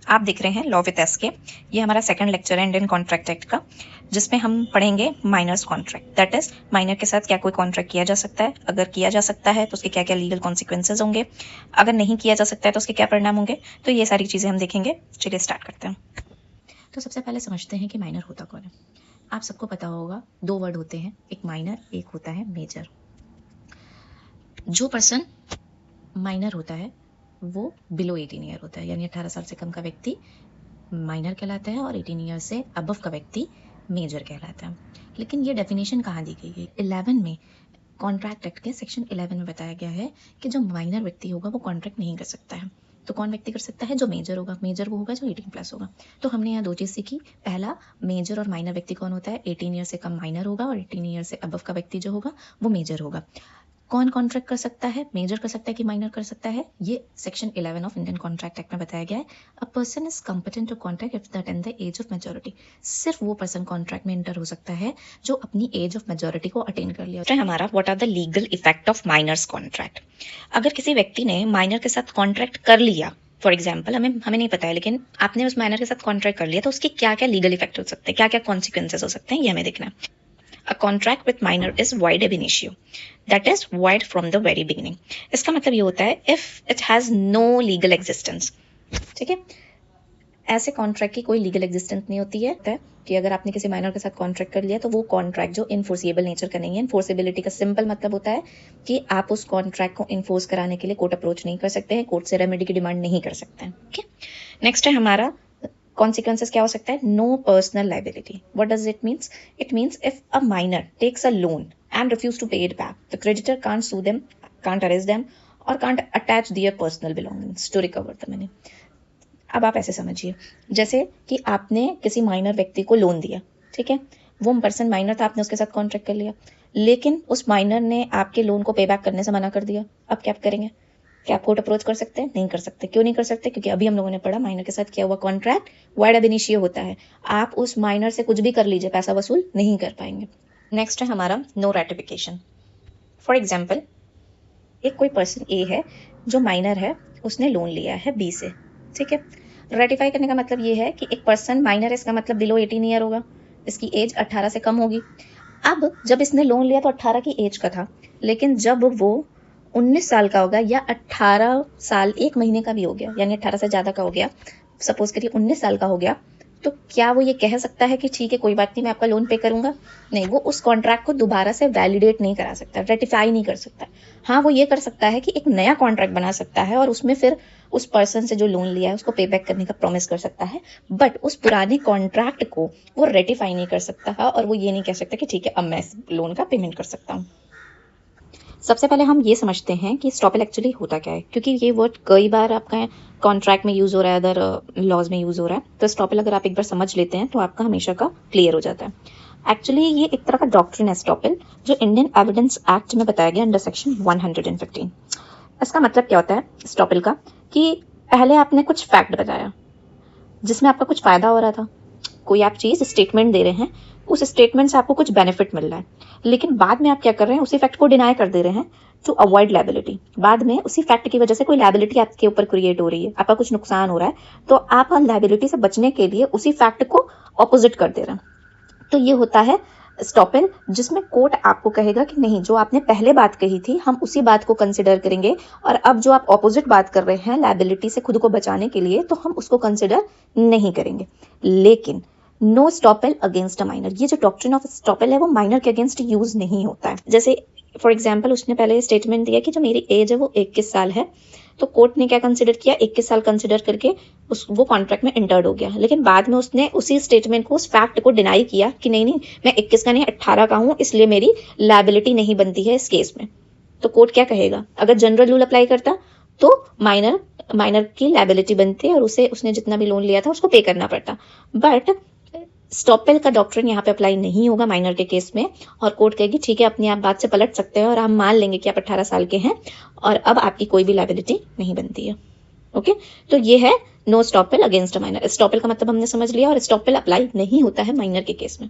आप देख रहे हैं लॉ विद एस के। ये हमारा सेकंड लेक्चर है इंडियन कॉन्ट्रैक्ट एक्ट का, जिसमें हम पढ़ेंगे minors contract. That is minor के साथ क्या कोई कॉन्ट्रैक्ट किया जा सकता है, अगर किया जा सकता है तो उसके क्या क्या लीगल कॉन्सिक्वेंसेज होंगे, अगर नहीं किया जा सकता है तो उसके क्या परिणाम होंगे। तो ये सारी चीज़ें हम देखेंगे। चलिए स्टार्ट करते हैं। तो सबसे पहले समझते हैं कि माइनर होता कौन है। आप सबको पता होगा, दो वर्ड होते हैं, एक माइनर, एक होता है मेजर। जो पर्सन माइनर होता है वो बिलो 18 ईयर होता है, यानी 18 साल से कम का व्यक्ति माइनर कहलाता है और 18 ईयर से अबव का व्यक्ति मेजर कहलाता है। लेकिन ये डेफिनेशन कहाँ दी गई है? 11 में, कॉन्ट्रैक्ट एक्ट के सेक्शन 11 में बताया गया है कि जो माइनर व्यक्ति होगा वो कॉन्ट्रैक्ट नहीं कर सकता है। तो कौन व्यक्ति कर सकता है? जो मेजर होगा। मेजर वो होगा जो 18+ होगा। तो हमने यहाँ दो चीज़ सीखी। पहला, मेजर और माइनर व्यक्ति कौन होता है? 18 ईयर से कम माइनर होगा और 18 ईयर से अबव का व्यक्ति जो होगा वो मेजर होगा। कौन कॉन्ट्रैक्ट कर सकता है? मेजर कर सकता है कि माइनर कर सकता है? ये section 11 of Indian Contract Act में बताया गया है। A person is competent to contract if that in the age of majority. सिर्फ वो पर्सन कॉन्ट्रैक्ट में एंटर हो सकता है जो अपनी एज ऑफ मेजोरिटी को अटेन कर लिया। हमारा what are the legal effect of minors contract. अगर किसी व्यक्ति ने माइनर के साथ कॉन्ट्रैक्ट कर लिया, फॉर एग्जाम्पल, हमें नहीं पता है, लेकिन आपने उस माइनर के साथ कॉन्ट्रैक्ट कर लिया, तो उसके क्या क्या लीगल इफेक्ट हो सकते हैं, क्या क्या कॉन्सिक्वेंसेज हो सकते हैं, ये हमें देखना है। A contract with minor is void ab initio, that is void from the very beginning. इसका मतलब ये होता है if it has no legal existence। ठीक है, ऐसे कॉन्ट्रैक्ट की कोई लीगल एग्जिस्टेंस नहीं होती है कि अगर आपने किसी माइनर के साथ कॉन्ट्रैक्ट कर लिया तो वो कॉन्ट्रैक्ट जो इन्फोर्सिएबल नेचर का नहीं है। इन्फोर्सिबिलिटी का सिंपल मतलब होता है कि आप उस कॉन्ट्रैक्ट को इन्फोर्स कराने के लिए कोर्ट अप्रोच नहीं कर सकते हैं, कोर्ट से रेमेडी की डिमांड नहीं कर सकते हैं। ठीक है, नेक्स्ट है हमारा consequences क्या हो सकता है? No personal liability. What does it means? It means if a minor takes a loan and refuse to pay it back, the creditor can't sue them, can't arrest them, or can't attach their personal belongings to recover the money. अब आप ऐसे समझिए, जैसे कि आपने किसी minor व्यक्ति को लोन दिया, ठीक है, वो पर्सन माइनर था, आपने उसके साथ कॉन्ट्रैक्ट कर लिया, लेकिन उस माइनर ने आपके लोन को पे बैक करने से मना कर दिया। अब क्या करेंगे? क्या आप कोर्ट अप्रोच कर सकते हैं? नहीं कर सकते। क्यों नहीं कर सकते? क्योंकि अभी हम लोगों ने पढ़ा माइनर के साथ किया हुआ कॉन्ट्रैक्ट वाइड अब इनिशियो होता है। आप उस माइनर से कुछ भी कर लीजिए, पैसा वसूल नहीं कर पाएंगे। नेक्स्ट है हमारा नो रेटिफिकेशन। फॉर एग्जाम्पल, एक कोई पर्सन ए है जो माइनर है, उसने लोन लिया है बी से, ठीक है। रेटिफाई करने का मतलब ये है कि एक पर्सन माइनर है, इसका मतलब बिलो 18 ईयर होगा, इसकी एज 18 से कम होगी। अब जब इसने लोन लिया तो 18 की एज का था, लेकिन जब वो 19 साल का होगा या 18 साल 1 महीने का भी हो गया, यानी 18 से ज़्यादा का हो गया, सपोज करिए 19 साल का हो गया, तो क्या वो ये कह सकता है कि ठीक है कोई बात नहीं मैं आपका लोन पे करूंगा? नहीं, वो उस कॉन्ट्रैक्ट को दोबारा से वैलिडेट नहीं करा सकता, रेटिफाई नहीं कर सकता। हाँ, वो ये कर सकता है कि एक नया कॉन्ट्रैक्ट बना सकता है और उसमें फिर उस पर्सन से जो लोन लिया है उसको पे बैक करने का प्रॉमिस कर सकता है, बट उस पुराने कॉन्ट्रैक्ट को वो रेटिफाई नहीं कर सकता है और वो ये नहीं कह सकता कि ठीक है अब मैं इस लोन का पेमेंट कर सकता हूँ। सबसे पहले हम ये समझते हैं कि स्टॉपल एक्चुअली होता क्या है, क्योंकि ये वर्ड कई बार आपका कॉन्ट्रैक्ट में यूज़ हो रहा है, अदर लॉज में यूज़ हो रहा है। तो स्टॉपल अगर आप एक बार समझ लेते हैं तो आपका हमेशा का क्लियर हो जाता है। एक्चुअली ये एक तरह का डॉक्ट्रिन है स्टॉपल, जो इंडियन एविडेंस एक्ट में बताया गया अंडर सेक्शन 115। इसका मतलब क्या होता है स्टॉपल का? कि पहले आपने कुछ फैक्ट बताया जिसमें आपका कुछ फ़ायदा हो रहा था, कोई आप चीज़ स्टेटमेंट दे रहे हैं, उस स्टेटमेंट से आपको कुछ बेनिफिट मिल रहा है, लेकिन बाद में आप क्या कर रहे हैं? उसी फैक्ट को डिनाई कर दे रहे हैं टू अवॉइड लायबिलिटी। बाद में उसी फैक्ट की वजह से कोई लायबिलिटी आपके ऊपर क्रिएट हो रही है, आपका कुछ नुकसान हो रहा है, तो आप लायबिलिटी से बचने के लिए उसी फैक्ट को ऑपोजिट कर दे रहे हैं। तो ये होता है स्टॉपल, जिसमें कोर्ट आपको कहेगा कि नहीं, जो आपने पहले बात कही थी हम उसी बात को कंसिडर करेंगे, और अब जो आप ऑपोजिट बात कर रहे हैं लायबिलिटी से खुद को बचाने के लिए, तो हम उसको कंसिडर नहीं करेंगे। लेकिन no estoppel against a minor, ये जो डॉक्ट्रिन ऑफ स्टॉपल है वो माइनर के अगेंस्ट यूज नहीं होता है। जैसे फॉर एग्जाम्पल, उसने पहले स्टेटमेंट दिया कि जो मेरी एज है वो 21 साल है, तो कोर्ट ने क्या कंसिडर किया? 21 साल कंसिडर करके वो कॉन्ट्रैक्ट में एंटर्ड हो गया, लेकिन बाद में उसने उसी स्टेटमेंट को, उस फैक्ट को डिनाई किया कि नहीं मैं 21 का नहीं 18 का हूँ, इसलिए मेरी लायबिलिटी नहीं बनती है इस केस में। तो कोर्ट क्या कहेगा? अगर जनरल रूल अप्लाई करता तो माइनर की लायबिलिटी बनती और उसने जितना भी लोन लिया था उसको पे करना पड़ता, बट स्टॉपल का डॉक्ट्रिन यहाँ पे अप्लाई नहीं होगा माइनर के केस में, और कोर्ट कहेगी ठीक है अपनी आप बात से पलट सकते हैं और हम मान लेंगे कि आप 18 साल के हैं और अब आपकी कोई भी लायबिलिटी नहीं बनती है। ओके, तो ये है no estoppel against minor. Estoppel का मतलब हमने समझ लिया, और स्टॉपल अप्लाई नहीं होता है माइनर के केस में।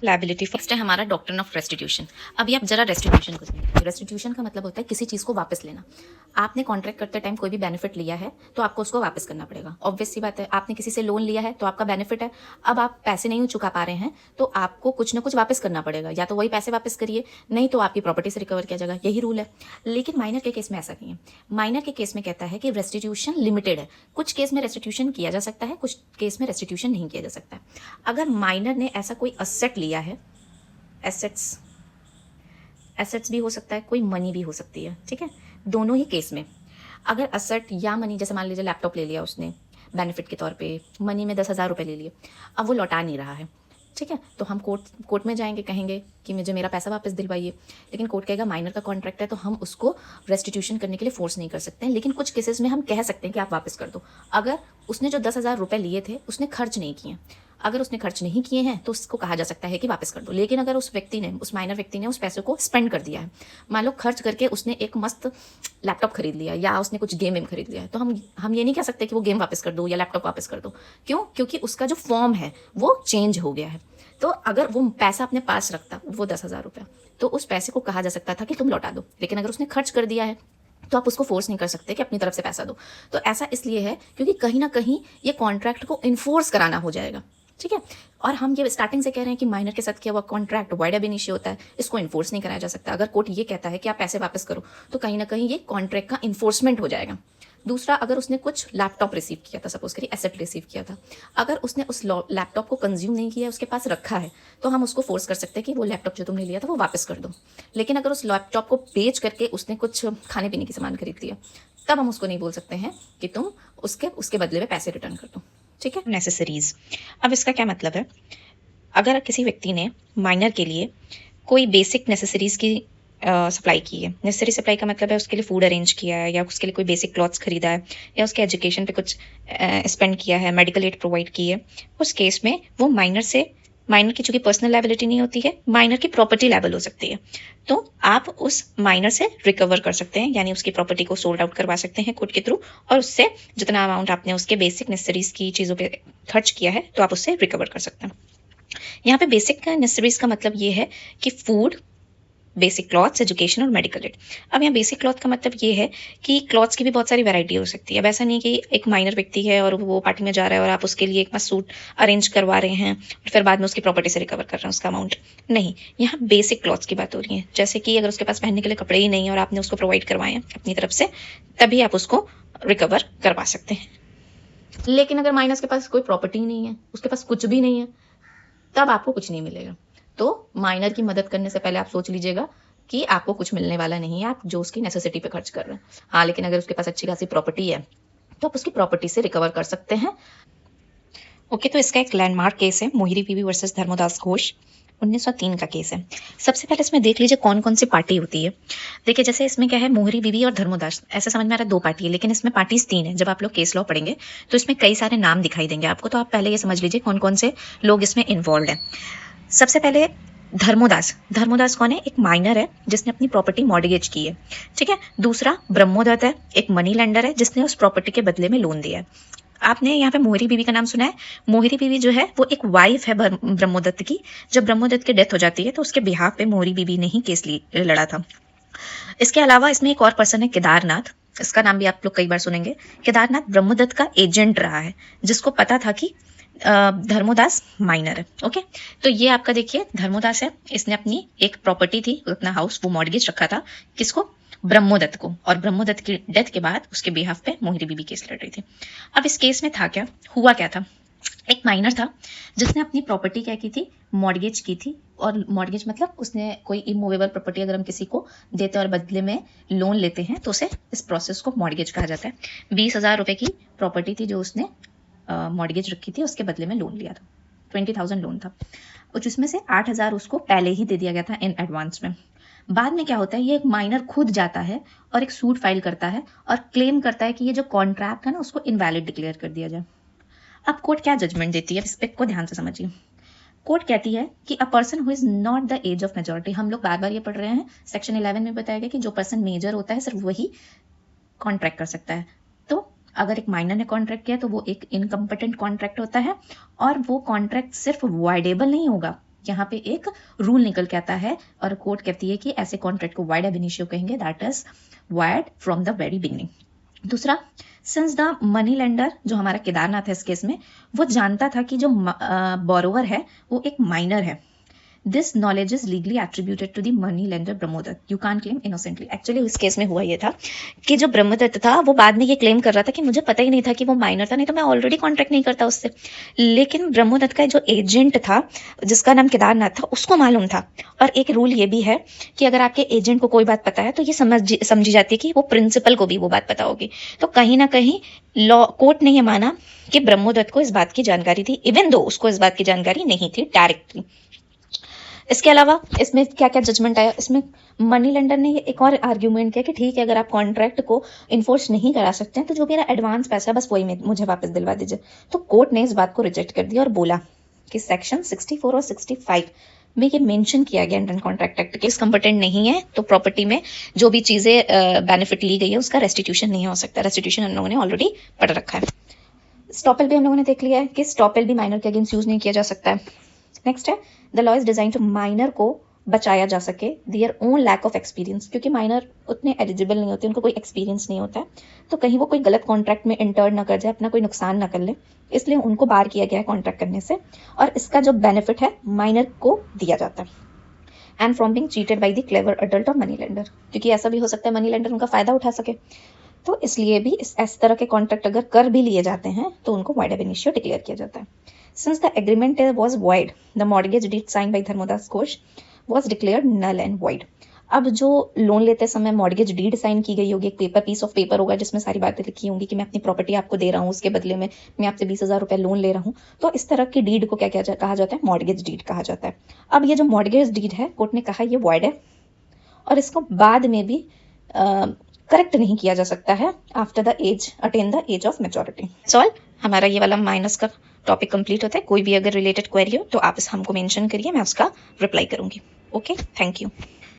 Liability for. नेक्स्ट है हमारा डॉक्ट्रिन ऑफ रेस्टिट्यूशन। अभी आप जरा रेस्टिट्यूशन को सुनिए। रेस्टिट्यूशन का मतलब होता है किसी चीज़ को वापस लेना। आपने कॉन्ट्रैक्ट करते टाइम कोई भी बेनिफिट लिया है तो आपको उसको वापस करना पड़ेगा। ऑब्वियस सी बात है, आपने किसी से लोन लिया है तो आपका बेनिफिट है। अब आप पैसे नहीं चुका पा रहे हैं तो आपको कुछ ना कुछ वापस करना पड़ेगा, या तो वही पैसे वापस करिए, नहीं तो आपकी प्रॉपर्टी से रिकवर किया जाएगा, यही रूल है। लेकिन माइनर के केस में ऐसा नहीं है। माइनर के केस में कहता है कि रेस्टिट्यूशन लिमिटेड है। कुछ केस में रेस्टिट्यूशन किया जा सकता है, कुछ केस में रेस्टिट्यूशन नहीं किया जा सकता है। अगर माइनर ने ऐसा कोई असेट लिया है, एसेट्स भी हो सकता है, कोई मनी भी हो सकती है, ठीक है। दोनों ही केस में अगर असेट या मनी, जैसे मान लीजिए लैपटॉप ले लिया उसने बेनिफिट के तौर पे, मनी में 10,000 रुपये ले लिए, अब वो लौटा नहीं रहा है, ठीक है, तो हम कोर्ट में जाएंगे, कहेंगे कि मुझे मेरा पैसा वापस दिलवाइए। लेकिन कोर्ट कहेगा माइनर का कॉन्ट्रैक्ट है तो हम उसको रेस्टिट्यूशन करने के लिए फोर्स नहीं कर सकते हैं। लेकिन कुछ केसेस में हम कह सकते हैं कि आप वापस कर दो। अगर उसने जो 10,000 रुपये लिए थे उसने खर्च नहीं किए, अगर उसने खर्च नहीं किए हैं तो उसको कहा जा सकता है कि वापस कर दो। लेकिन अगर उस माइनर व्यक्ति ने उस पैसे को स्पेंड कर दिया है, मान लो खर्च करके उसने एक मस्त लैपटॉप खरीद लिया या उसने कुछ गेम खरीद लिया है, तो हम ये नहीं कह सकते कि वो गेम वापस कर दो या लैपटॉप वापस कर दो। क्यों? क्योंकि उसका जो फॉर्म है वो चेंज हो गया है। तो अगर वो पैसा अपने पास रखता, वो 10,000 रुपया, तो उस पैसे को कहा जा सकता था कि तुम लौटा दो। लेकिन अगर उसने खर्च कर दिया है तो आप उसको फोर्स नहीं कर सकते कि अपनी तरफ से पैसा दो। तो ऐसा इसलिए है क्योंकि कहीं ना कहीं ये कॉन्ट्रैक्ट को इन्फोर्स कराना हो जाएगा, ठीक है। और हम ये स्टार्टिंग से कह रहे हैं कि माइनर के साथ किया हुआ कॉन्ट्रैक्ट वाइड अब इनिशियो होता है, इसको इन्फोर्स नहीं कराया जा सकता। अगर कोर्ट ये कहता है कि आप पैसे वापस करो तो कहीं ना कहीं ये कॉन्ट्रैक्ट का इन्फोर्समेंट हो जाएगा। दूसरा, अगर उसने कुछ लैपटॉप रिसीव किया था, सपोज करिए एसेट रिसीव किया था, अगर उसने उस लैपटॉप को कंज्यूम नहीं किया, उसके पास रखा है, तो हम उसको फोर्स कर सकते हैं कि वो लैपटॉप जो तुमने लिया था वो वापस कर दो। लेकिन अगर उस लैपटॉप को बेच करके उसने कुछ खाने पीने की सामान खरीद लिया, तब हम उसको नहीं बोल सकते हैं कि तुम उसके बदले में पैसे रिटर्न कर दो, ठीक है। नेसेसरीज। अब इसका क्या मतलब है? अगर किसी व्यक्ति ने माइनर के लिए कोई बेसिक नेसेसरीज की सप्लाई की है, नेसेसरी सप्लाई का मतलब है उसके लिए फूड अरेंज किया है, या उसके लिए कोई बेसिक क्लॉथ्स खरीदा है, या उसके एजुकेशन पे कुछ स्पेंड किया है, मेडिकल एड प्रोवाइड की है, उस केस में वो माइनर की चूंकि पर्सनल लायबिलिटी नहीं होती है, माइनर की प्रॉपर्टी लायबल हो सकती है। तो आप उस माइनर से रिकवर कर सकते हैं, यानी उसकी प्रॉपर्टी को सोल्ड आउट करवा सकते हैं कोर्ट के थ्रू, और उससे जितना अमाउंट आपने उसके बेसिक नेसेसरीज की चीज़ों पे खर्च किया है तो आप उससे रिकवर कर सकते हैं। यहाँ पे बेसिक नेसेसरीज का मतलब ये है कि फूड, बेसिक क्लॉथ्स, एजुकेशन और मेडिकल एड। अब यहाँ बेसिक क्लॉथ का मतलब ये है कि क्लॉथ्स की भी बहुत सारी वैरायटी हो सकती है। अब ऐसा नहीं कि एक माइनर व्यक्ति है और वो पार्टी में जा रहा है और आप उसके लिए एक मस्त सूट अरेंज करवा रहे हैं और फिर बाद में उसकी प्रॉपर्टी से रिकवर कर रहे हैं उसका अमाउंट। नहीं, यहाँ बेसिक क्लॉथ्स की बात हो रही है। जैसे कि अगर उसके पास पहनने के लिए कपड़े ही नहीं है और आपने उसको प्रोवाइड करवाए हैं अपनी तरफ से, तभी आप उसको रिकवर करवा सकते हैं। लेकिन अगर माइनस के पास कोई प्रॉपर्टी नहीं है, उसके पास कुछ भी नहीं है, तब आपको कुछ नहीं मिलेगा। तो माइनर की मदद करने से पहले आप सोच लीजिएगा कि आपको कुछ मिलने वाला नहीं है, आप जो उसकी नेसेसिटी पे खर्च कर रहे हैं। हाँ, लेकिन अगर उसके पास अच्छी खासी प्रॉपर्टी है तो आप उसकी प्रॉपर्टी से रिकवर कर सकते हैं। ओके, तो इसका एक लैंडमार्क केस है मोहिरी बीवी वर्सेस धर्मोदास घोष, 1903 का केस है। सबसे पहले इसमें देख लीजिए कौन कौन सी पार्टी होती है। देखिए, जैसे इसमें क्या है, मोहरी बीवी और धर्मोदास, ऐसा समझ में आ रहा है 2 पार्टी है, लेकिन इसमें पार्टीज 3 है। जब आप लोग केस लॉ पढ़ेंगे तो इसमें कई सारे नाम दिखाई देंगे आपको, तो आप पहले ये समझ लीजिए कौन कौन से लोग इसमें इन्वॉल्व हैं। सबसे पहले धर्मोदास कौन है? एक माइनर है जिसने अपनी प्रॉपर्टी मॉर्गेज की है, ठीक है। दूसरा ब्रह्मोदत्त है, एक मनी लेंडर है जिसने उस प्रॉपर्टी के बदले में लोन दिया है। आपने यहाँ पे मोहरी बीवी का नाम सुना है। मोहरी बीवी जो है वो एक वाइफ है ब्रह्मोदत्त की। जब ब्रह्मोदत्त की डेथ हो जाती है तो उसके बिहाफ पे मोहरी बीवी ने ही केस लड़ा था। इसके अलावा इसमें एक और पर्सन है, केदारनाथ। इसका नाम भी आप लोग कई बार सुनेंगे। केदारनाथ ब्रह्मोदत्त का एजेंट रहा है, जिसको पता था कि धर्मोदास माइनर है। ओके, तो ये आपका देखिए धर्मोदास है, इसने अपनी एक प्रॉपर्टी थी, अपना हाउस, वो मॉर्गेज रखा था किसको? ब्रह्मोदत्त को। और ब्रह्मोदत्त की डेथ के बाद उसके बिहाफ पे मोहरी बीबी केस लड़ रही थी। अब इस केस में हुआ क्या था? एक माइनर था जिसने अपनी प्रॉपर्टी क्या की थी? मॉर्गेज की थी। और मॉर्गेज मतलब उसने कोई इमूवेबल प्रॉपर्टी अगर हम किसी को देते हैं और बदले में लोन लेते हैं तो उसे इस प्रोसेस को मॉर्गेज कहा जाता है। 20,000 रुपए की प्रॉपर्टी थी जो उसने मॉर्गेज रखी थी, उसके बदले में लोन लिया था। 20,000 लोन था और जिसमें से 8,000 उसको पहले ही दे दिया गया था इन एडवांस में। बाद में क्या होता है, ये एक माइनर खुद जाता है और एक सूट फाइल करता है और क्लेम करता है कि ये जो कॉन्ट्रैक्ट है ना उसको इनवैलिड डिक्लेयर कर दिया जाए। अब कोर्ट क्या जजमेंट देती है, इस पे को ध्यान से समझिए। कोर्ट कहती है कि a person who is not the age of majority, हम लोग बार बार ये पढ़ रहे हैं, सेक्शन 11 में बताया गया कि जो पर्सन मेजर होता है सिर्फ वही कॉन्ट्रैक्ट कर सकता है। तो अगर एक माइनर ने कॉन्ट्रैक्ट किया तो वो एक इनकम्पिटेंट कॉन्ट्रैक्ट होता है और वो कॉन्ट्रैक्ट सिर्फ वॉइडेबल नहीं होगा यहाँ पे एक रूल निकल के आता है और कोर्ट कहती है कि ऐसे कॉन्ट्रैक्ट को वाइड एब इनिशियो कहेंगे, that is wide from the very beginning. दूसरा, सिंस द मनी लेंडर, जो हमारा केदारनाथ है इस केस में, वो जानता था कि जो बोरोवर है वो एक माइनर है, this knowledge is legally attributed to the money lender Brahmodatta, you can't claim innocently. Actually इस केस में हुआ ये था कि जो ब्रह्मदत्त था वो बाद में ये क्लेम कर रहा था कि मुझे पता ही नहीं था कि वो माइनर था, नहीं तो मैं ऑलरेडी कॉन्ट्रैक्ट नहीं करता उससे। लेकिन ब्रह्मदत्त का जो एजेंट था जिसका नाम केदारनाथ था उसको मालूम था। और एक रूल ये भी है कि अगर आपके एजेंट को कोई बात पता है तो ये समझी जाती है कि वो प्रिंसिपल को भी वो बात पता होगी। तो कहीं ना कहीं लॉ कोर्ट ने ये माना कि ब्रह्मोदत्त को इस बात की जानकारी थी, इवन दो उसको इस बात की जानकारी नहीं थी डायरेक्टली। इसके अलावा इसमें क्या क्या जजमेंट आया, इसमें मनी लेंडर ने एक और आर्ग्यूमेंट किया कि ठीक है, अगर आप कॉन्ट्रैक्ट को इन्फोर्स नहीं करा सकते हैं तो जो मेरा एडवांस पैसा है बस वही मुझे वापस दिलवा दीजिए। तो कोर्ट ने इस बात को रिजेक्ट कर दिया और बोला कि सेक्शन 64 और 65 में ये मेंशन किया गया इंडियन कॉन्ट्रैक्ट एक्ट के कंपटेंट नहीं है, तो प्रॉपर्टी में जो भी चीजें बेनिफिट ली गई है उसका रेस्टिट्यूशन नहीं हो सकता। रेस्टिट्यूशन हम लोगों ने ऑलरेडी पढ़ रखा है। स्टॉपेल भी हम लोगों ने देख लिया है कि स्टॉपेल भी माइनर के अगेंस्ट यूज नहीं किया जा सकता है। नेक्स्ट है, the law is design to minor को बचाया जा सके their own lack of experience, क्योंकि माइनर उतने एलिजिबल नहीं होते, उनको कोई एक्सपीरियंस नहीं होता है, तो कहीं वो कोई गलत कॉन्ट्रैक्ट में इंटर ना कर जाए, अपना कोई नुकसान ना कर ले, इसलिए उनको बार किया गया है कॉन्ट्रैक्ट करने से। और इसका जो बेनिफिट है माइनर को दिया जाता है। And from being cheated by the clever adult और मनी लेंडर, क्योंकि ऐसा भी हो सकता है मनी लेंडर उनका फायदा उठा सके, तो इसलिए भी इस तरह के कॉन्ट्रैक्ट अगर कर भी लिए जाते हैं तो उनको वाइड एब इनिशियो डिक्लेयर किया जाता है। Since the agreement was void, the mortgage deed signed by Dharmodas Ghosh was declared null and void. अब जो लोन लेते समय मॉर्गेज डीड साइन की गई होगी, एक पेपर पीस ऑफ पेपर होगा जिसमें सारी बातें लिखी होंगी कि मैं अपनी प्रॉपर्टी आपको दे रहा हूँ, उसके बदले में मैं आपसे 20,000 रुपए लोन ले रहा हूँ, तो इस तरह की डीड को क्या कहा जाता है, मॉर्गेज डीड कहा जाता है। अब ये जो मॉर्गेज डीड है कोर्ट ने कहा ये वॉइड है और इसको बाद में भी करेक्ट नहीं किया जा सकता है after the age attain the age of maturity. Solve हमारा ये वाला माइनस का टॉपिक कंप्लीट होता है। कोई भी अगर रिलेटेड क्वेरी हो तो आप हमको मेंशन करिए, मैं उसका रिप्लाई करूंगी। Okay, thank you.